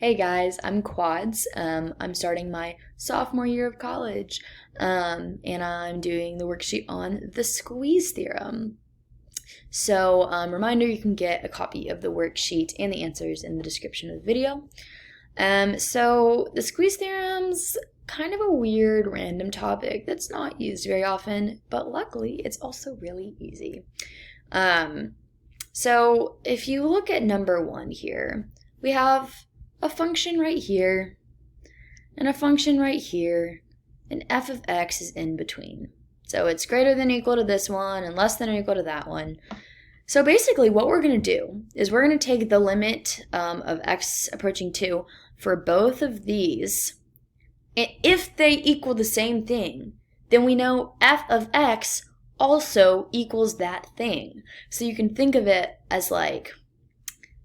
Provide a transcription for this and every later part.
Hey guys, I'm Quads. I'm starting my sophomore year of college, and I'm doing the worksheet on the Squeeze Theorem. So, reminder, you can get a copy of the worksheet and the answers in the description of the video. So the Squeeze Theorem's kind of a weird random topic that's not used very often, but luckily it's also really easy. So if you look at number 1 here, we have a function right here, and a function right here, and f of x is in between. So it's greater than or equal to this one, and less than or equal to that one. So basically what we're going to do is we're going to take the limit of x approaching 2 for both of these, and if they equal the same thing, then we know f of x also equals that thing. So you can think of it as like,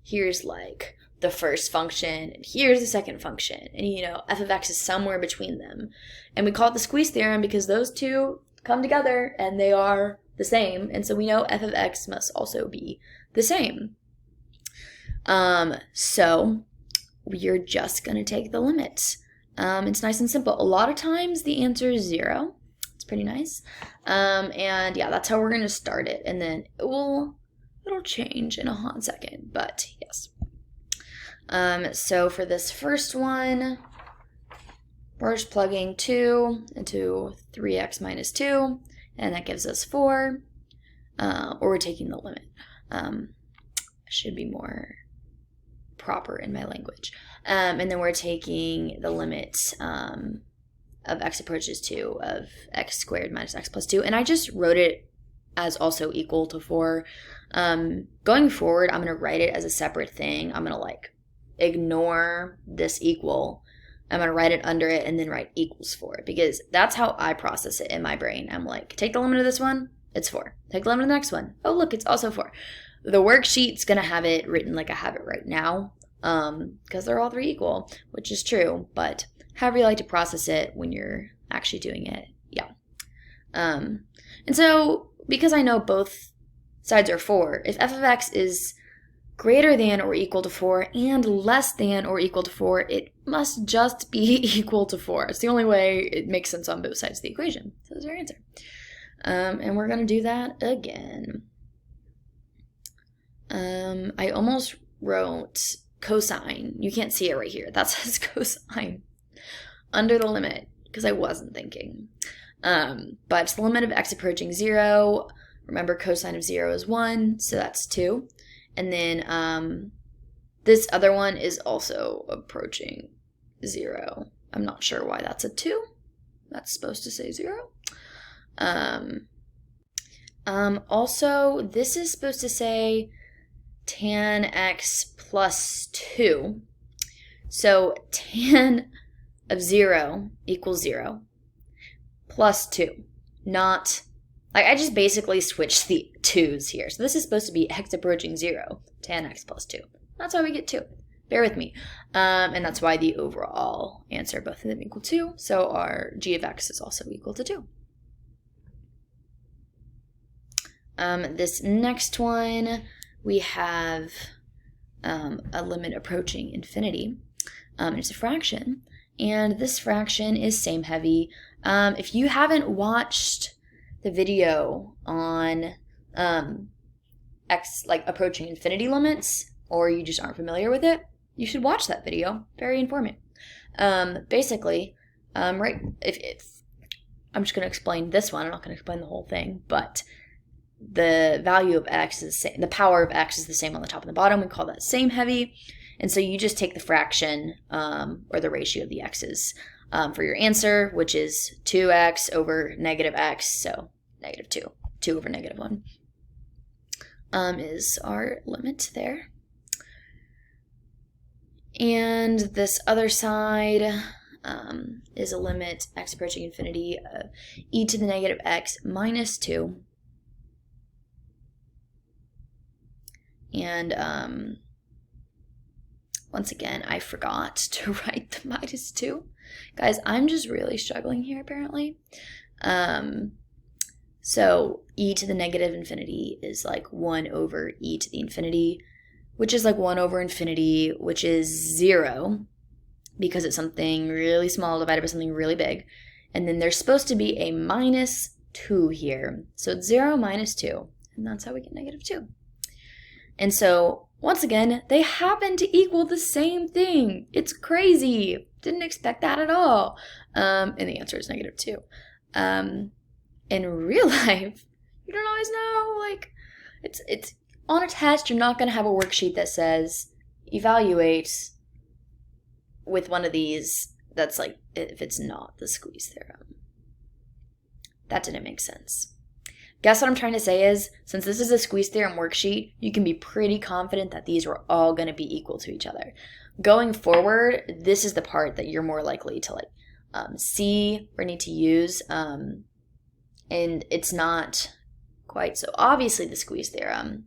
here's like the first function, and here's the second function, and f of x is somewhere between them. And we call it the Squeeze Theorem because those two come together and they are the same, and so we know f of x must also be the same. So we're just going to take the limits. It's nice and simple. A lot of times the answer is 0. It's pretty nice. And yeah, that's how we're going to start it, and then it'll change in a hot second, but yes. So for this first one, we're just plugging 2 into 3x minus 2, and that gives us 4, or we're taking the limit. I should be more proper in my language. And then we're taking the limit of x approaches 2 of x squared minus x plus 2, and I just wrote it as also equal to 4. Going forward, I'm going to write it as a separate thing. I'm going to ignore this equal. I'm going to write it under it and then write equals for it, because that's how I process it in my brain. I'm like, take the limit of this one, it's 4. Take the limit of the next one. Oh, look, it's also 4. The worksheet's going to have it written like I have it right now, because they're all 3 equal, which is true, but however you like to process it when you're actually doing it, yeah. And so, because I know both sides are 4, if f of x is greater than or equal to 4 and less than or equal to 4, it must just be equal to 4. It's the only way it makes sense on both sides of the equation. So that's our answer. And we're going to do that again. I almost wrote cosine. You can't see it right here. That says cosine under the limit because I wasn't thinking. But the limit of x approaching 0, remember cosine of 0 is 1, so that's 2. And then this other one is also approaching 0. I'm not sure why that's a 2. That's supposed to say 0. Also, this is supposed to say tan x plus 2. So tan of 0 equals 0 plus 2. Not... I just basically switched the 2's here. So this is supposed to be x approaching 0, tan x plus 2. That's why we get 2. Bear with me. And that's why the overall answer, both of them equal 2. So our g of x is also equal to 2. This next one, we have a limit approaching infinity. It's a fraction. And this fraction is same heavy. If you haven't watched the video on x approaching infinity limits, or you just aren't familiar with it, you should watch that video. Very informative. Basically, right, if I'm just going to explain this one, I'm not going to explain the whole thing, but the value of x is the same, the power of x is the same on the top and the bottom. We call that same heavy, and so you just take the fraction or the ratio of the x's for your answer, which is 2x over negative x, so negative 2. 2 over negative 1 is our limit there. And this other side is a limit x approaching infinity of e to the negative x minus 2. And once again, I forgot to write the minus 2. Guys, I'm just really struggling here, apparently. So e to the negative infinity is 1 over e to the infinity which is like 1 over infinity, which is 0, because it's something really small divided by something really big. And then there's supposed to be a minus 2 here. So it's 0 minus 2, and that's how we get negative 2. And so, once again, they happen to equal the same thing. It's crazy. Didn't expect that at all. And the answer is negative 2. In real life, you don't always know. Like, it's on a test, you're not going to have a worksheet that says evaluate with one of these that's like, if it's not the squeeze theorem. That didn't make sense. Guess what I'm trying to say is, since this is a squeeze theorem worksheet, you can be pretty confident that these are all going to be equal to each other. Going forward, this is the part that you're more likely to see or need to use, and it's not quite so obviously the squeeze theorem,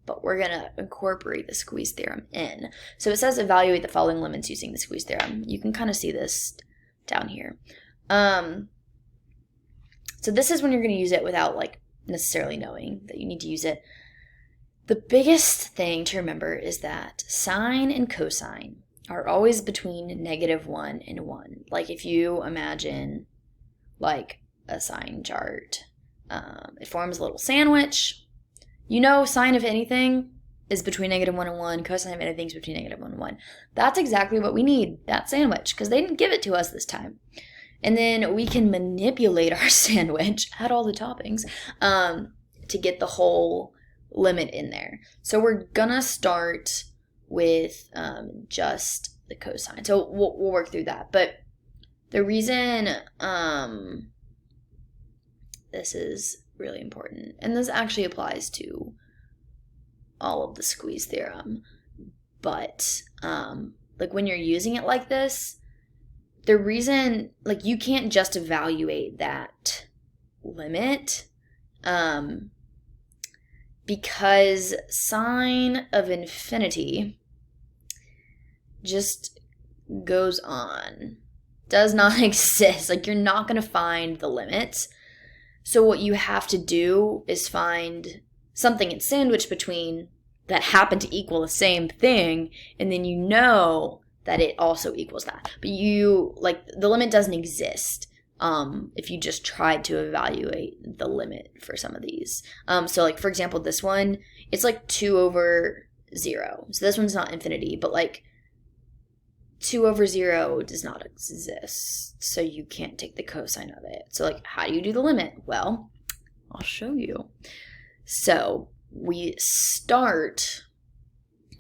but we're going to incorporate the squeeze theorem in. So it says evaluate the following limits using the squeeze theorem. You can kind of see this down here. So this is when you're going to use it without necessarily knowing that you need to use it. The biggest thing to remember is that sine and cosine are always between -1 and 1. Like if you imagine like a sine chart, it forms a little sandwich. You know, sine of anything is between -1 and 1. Cosine of anything is between -1 and 1. That's exactly what we need, that sandwich, because they didn't give it to us this time. And then we can manipulate our sandwich, add all the toppings, to get the whole limit in there. So we're gonna start with just the cosine. So we'll work through that. But the reason this is really important, and this actually applies to all of the squeeze theorem, but when you're using it like this, the reason, you can't just evaluate that limit, because sine of infinity just goes on, does not exist. You're not going to find the limits. So what you have to do is find something it's sandwiched between that happen to equal the same thing, and then you know that it also equals that. But the limit doesn't exist if you just tried to evaluate the limit for some of these. So for example, this one, it's 2 over 0. So this one's not infinity, but 2 over 0 does not exist. So you can't take the cosine of it. So how do you do the limit? Well, I'll show you. So we start...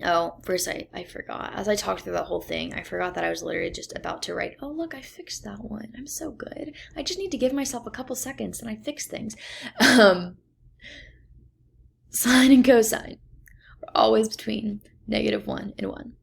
Oh, first I forgot. As I talked through the whole thing, I forgot that I was literally just about to write, oh, look, I fixed that one. I'm so good. I just need to give myself a couple seconds and I fix things. Sine and cosine are always between -1 and 1.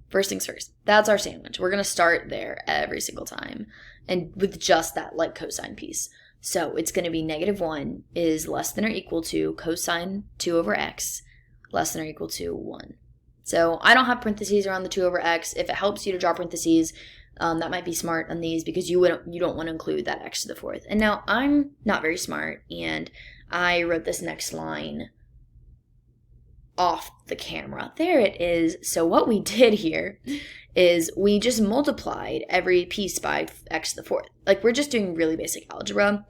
First things first. That's our sandwich. We're going to start there every single time, and with just that cosine piece. So it's going to be -1 is less than or equal to cosine 2 over x, less than or equal to 1. So I don't have parentheses around the 2 over x. If it helps you to draw parentheses, that might be smart on these, because you don't want to include that x to the 4th. And now I'm not very smart, and I wrote this next line off the camera. There it is. So what we did here is we just multiplied every piece by x to the 4th. We're just doing really basic algebra.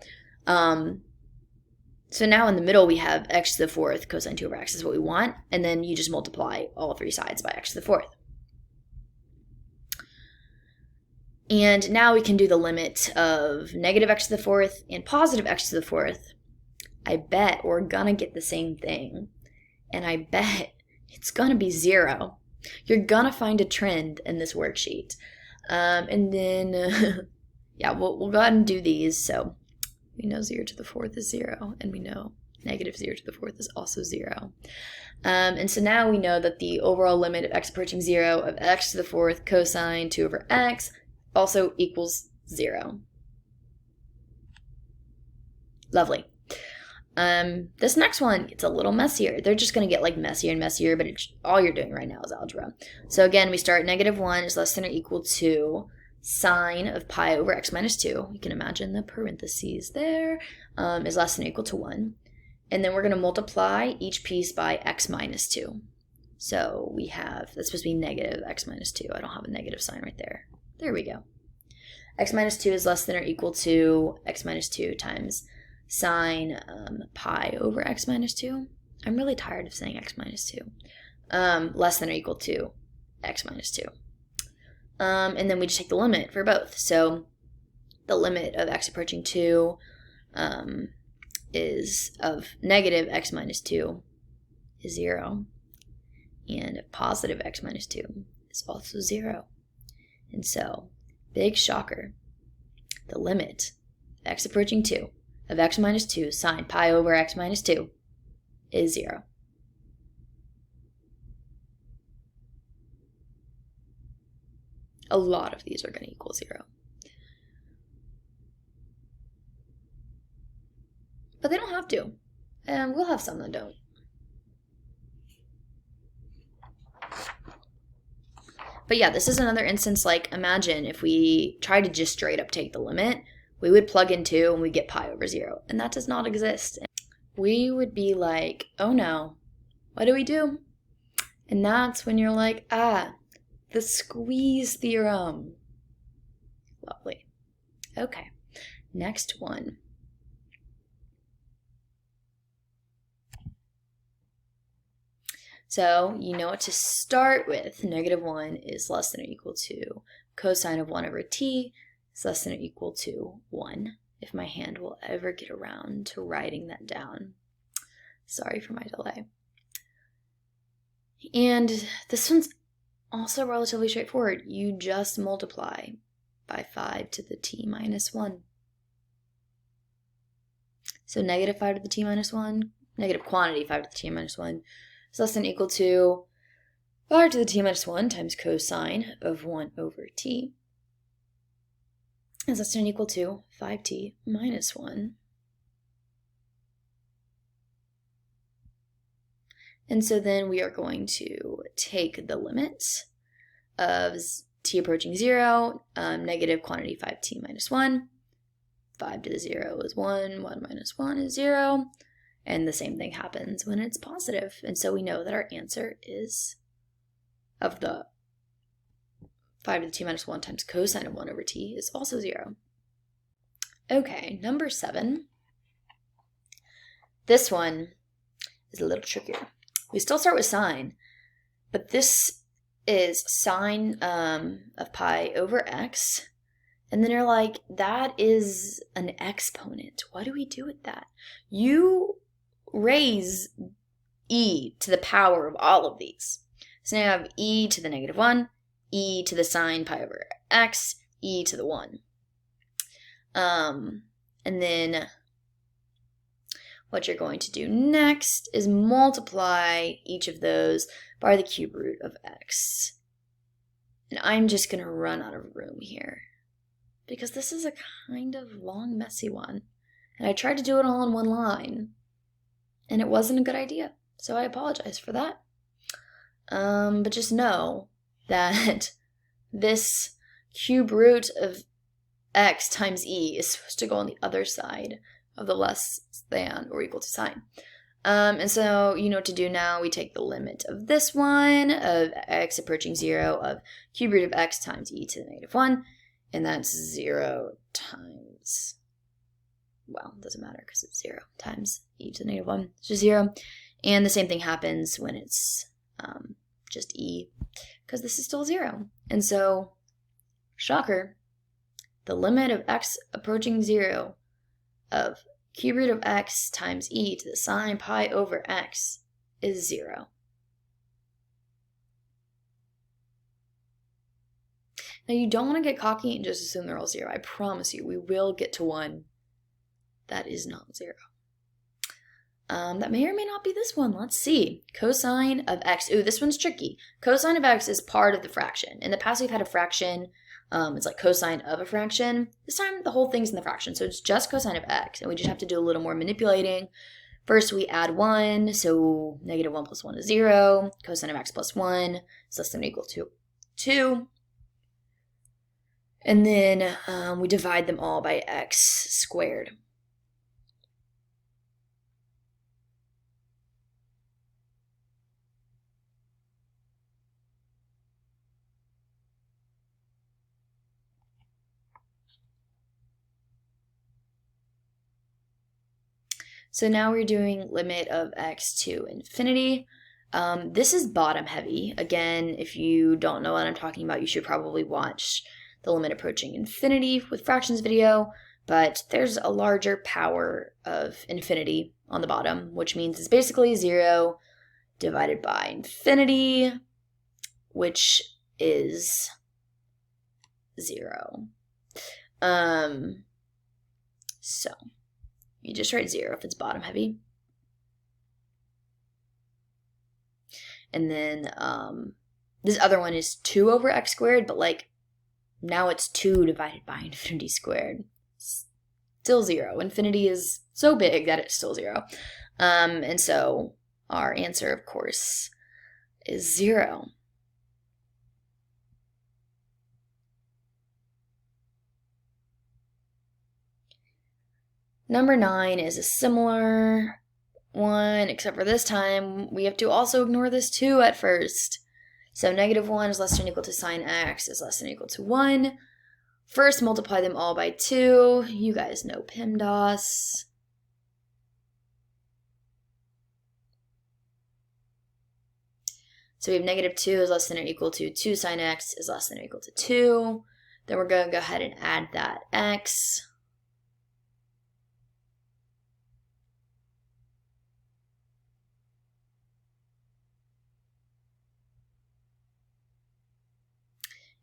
So now in the middle we have x to the 4th, cosine 2 over x is what we want, and then you just multiply all 3 sides by x to the 4th. And now we can do the limit of -x to the 4th and positive x to the 4th. I bet we're gonna get the same thing, and I bet it's gonna be 0. You're gonna find a trend in this worksheet. And then, yeah, we'll go ahead and do these. So we know 0 to the 4th is 0, and we know -0 to the 4th is also 0. And so now we know that the overall limit of x approaching 0 of x to the 4th cosine 2 over x also equals 0. Lovely. This next one, it's a little messier. They're just going to get messier and messier, but all you're doing right now is algebra. So again, we start -1 is less than or equal to sine of pi over x minus 2. You can imagine the parentheses there, is less than or equal to 1. And then we're going to multiply each piece by x minus 2. So we have, that's supposed to be negative x minus 2. I don't have a negative sign right there. There we go. X minus 2 is less than or equal to x minus 2 times sine pi over x minus 2. I'm really tired of saying x minus 2. Less than or equal to x minus 2. And then we just take the limit for both. So the limit of x approaching 2 is of negative x minus 2 is 0. And positive x minus 2 is also 0. And so, big shocker, the limit of x approaching 2 of x minus 2 sine pi over x minus 2 is 0. A lot of these are going to equal 0. But they don't have to. And we'll have some that don't. But yeah, this is another instance, like, imagine if we tried to just straight up take the limit, we would plug in 2 and we'd get pi over 0. And that does not exist. We would be like, oh no, what do we do? And that's when you're like, the squeeze theorem. Lovely. Okay, next one. So you know what to start with. Negative 1 is less than or equal to cosine of 1 over t is less than or equal to 1. If my hand will ever get around to writing that down. Sorry for my delay. And this one's also relatively straightforward. You just multiply by 5 to the t minus 1. So negative 5 to the t minus 1, negative quantity 5 to the t minus 1, is less than or equal to 5 to the t minus 1 times cosine of 1 over t is less than or equal to 5t minus 1. And so then we are going to take the limit of t approaching 0, negative quantity 5t minus 1. 5 to the 0 is 1, 1 minus 1 is 0. And the same thing happens when it's positive. And so we know that our answer is, of the 5 to the t minus 1 times cosine of 1 over t is also 0. Okay, number 7. This one is a little trickier. We still start with sine, but this is sine of pi over x. And then you're like, that is an exponent. What do we do with that? You raise e to the power of all of these. So now you have e to the negative 1, e to the sine pi over x, e to the 1. And then what you're going to do next is multiply each of those by the cube root of x. And I'm just going to run out of room here because this is a kind of long, messy one. And I tried to do it all in one line, and it wasn't a good idea. So I apologize for that. But just know that this cube root of x times e is supposed to go on the other side of the less than or equal to sign. And so you know what to do now. We take the limit of this one, of x approaching 0, of cube root of x times e to the negative 1, and that's 0 times, well, it doesn't matter because it's 0 times e to the negative 1, it's just 0. And the same thing happens when it's just e, because this is still 0. And so, shocker, the limit of x approaching 0 of cube root of x times e to the sine pi over x is 0. Now you don't want to get cocky and just assume they're all 0. I promise you, we will get to one that is not 0. That may or may not be this one. Let's see. Cosine of x. Ooh, this one's tricky. Cosine of x is part of the fraction. In the past, we've had a fraction. It's like cosine of a fraction. This time, the whole thing's in the fraction. So it's just cosine of x. And we just have to do a little more manipulating. First, we add 1. So negative 1 plus 1 is 0. Cosine of x plus 1 is less than or equal to 2. And then we divide them all by x squared. So now we're doing limit of x to infinity. This is bottom heavy. Again, if you don't know what I'm talking about, you should probably watch the limit approaching infinity with fractions video, but there's a larger power of infinity on the bottom, which means it's basically 0 divided by infinity, which is 0. So you just write 0 if it's bottom heavy. And then this other one is 2 over x squared, but like now it's 2 divided by infinity squared. Still 0. Infinity is so big that it's still 0. And so our answer, of course, is 0. Number 9 is a similar one, except for this time we have to also ignore this 2 at first. So negative 1 is less than or equal to sine x is less than or equal to 1. First, multiply them all by 2. You guys know PEMDAS. So we have negative 2 is less than or equal to 2 sine x is less than or equal to 2. Then we're going to go ahead and add that x.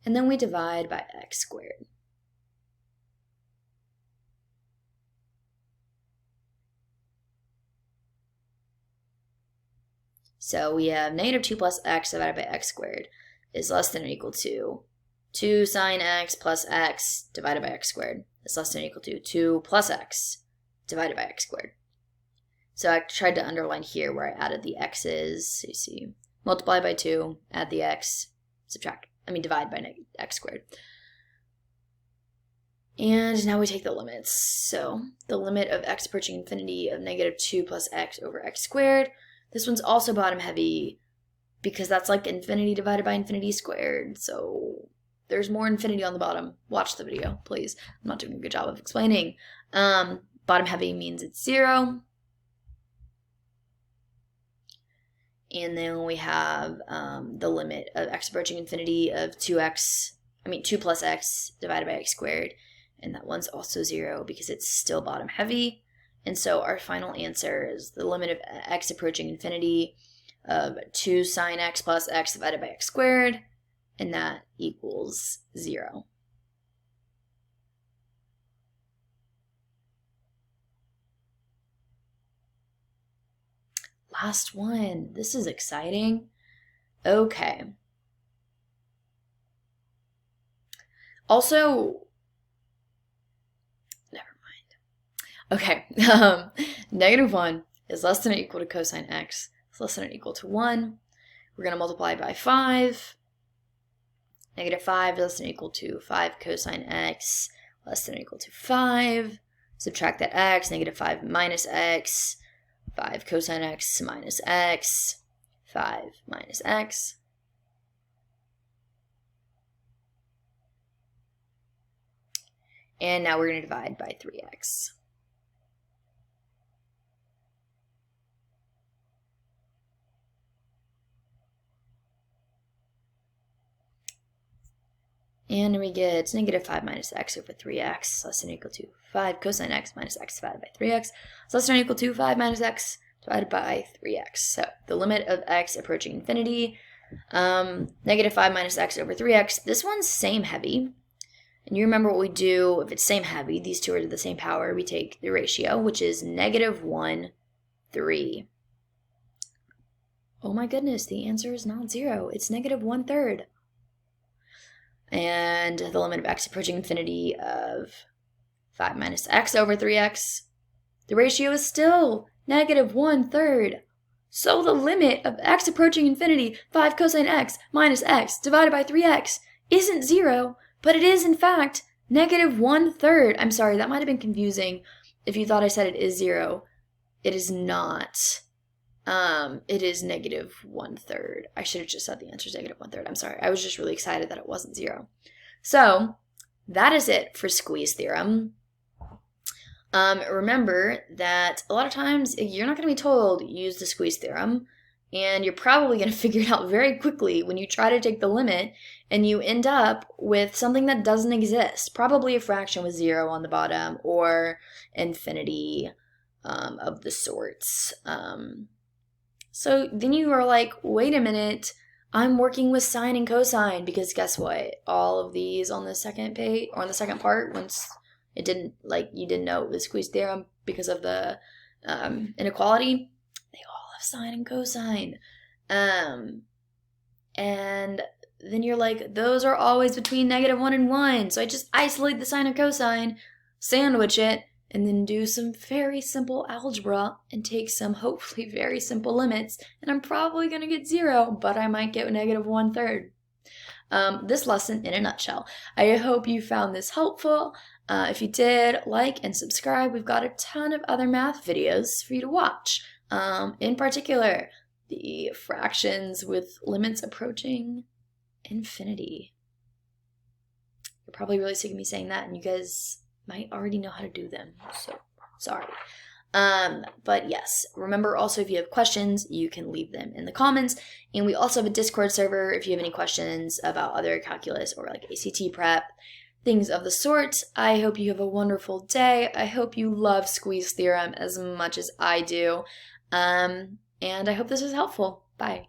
And then we divide by x squared. So we have negative 2 plus x divided by x squared is less than or equal to 2 sine x plus x divided by x squared is less than or equal to 2 plus x divided by x squared. So I tried to underline here where I added the x's. So you see, multiply by 2, add the x, divide by x squared. And now we take the limits. So the limit of x approaching infinity of negative 2 plus x over x squared. This one's also bottom heavy because that's like infinity divided by infinity squared. So there's more infinity on the bottom. Watch the video, please. I'm not doing a good job of explaining. Bottom heavy means it's 0. And then we have the limit of x approaching infinity of 2 plus x divided by x squared. And that one's also 0 because it's still bottom heavy. And so our final answer is the limit of x approaching infinity of 2 sine x plus x divided by x squared. And that equals 0. Last one. This is exciting. Okay. Also, never mind. Okay. Negative 1 is less than or equal to cosine x. It's less than or equal to 1. We're going to multiply by 5. Negative 5 is less than or equal to 5 cosine x, less than or equal to 5. Subtract that x. Negative 5 minus x. 5 cosine x minus x, 5 minus x. And now we're going to divide by 3x. And we get negative 5 minus x over 3x less than or equal to 5 cosine x minus x divided by 3x. So less than or equal to 5 minus x divided by 3x. So the limit of x approaching infinity, negative 5 minus x over 3x. This one's same heavy. And you remember what we do if it's same heavy. These two are to the same power. We take the ratio, which is negative 1, 3. Oh my goodness, the answer is not 0. It's negative 1/3. And the limit of x approaching infinity of 5 minus x over 3x. The ratio is still negative 1/3. So the limit of x approaching infinity, 5 cosine x minus x divided by 3x, isn't 0, but it is in fact negative 1/3. I'm sorry, that might have been confusing if you thought I said it is 0. It is not. It is negative 1/3. I should have just said the answer is negative 1/3. I'm sorry. I was just really excited that it wasn't 0. So that is it for Squeeze Theorem. Remember that a lot of times you're not going to be told use the squeeze theorem, and you're probably going to figure it out very quickly when you try to take the limit and you end up with something that doesn't exist. Probably a fraction with 0 on the bottom or infinity of the sorts. So then you are like, wait a minute, I'm working with sine and cosine, because guess what? All of these on the second page, or on the second part, once it didn't, like, you didn't know the squeeze theorem because of the inequality, they all have sine and cosine. And then you're like, those are always between -1 and 1. So I just isolate the sine and cosine, sandwich it, and then do some very simple algebra and take some hopefully very simple limits. And I'm probably going to get 0, but I might get -1/3. This lesson in a nutshell. I hope you found this helpful. If you did, like and subscribe. We've got a ton of other math videos for you to watch. In particular, the fractions with limits approaching infinity. You're probably really sick of me saying that, and you guys might already know how to do them, so sorry. But yes, remember also, if you have questions, you can leave them in the comments. And we also have a Discord server if you have any questions about other calculus or like ACT prep, things of the sort. I hope you have a wonderful day. I hope you love Squeeze Theorem as much as I do. And I hope this was helpful. Bye.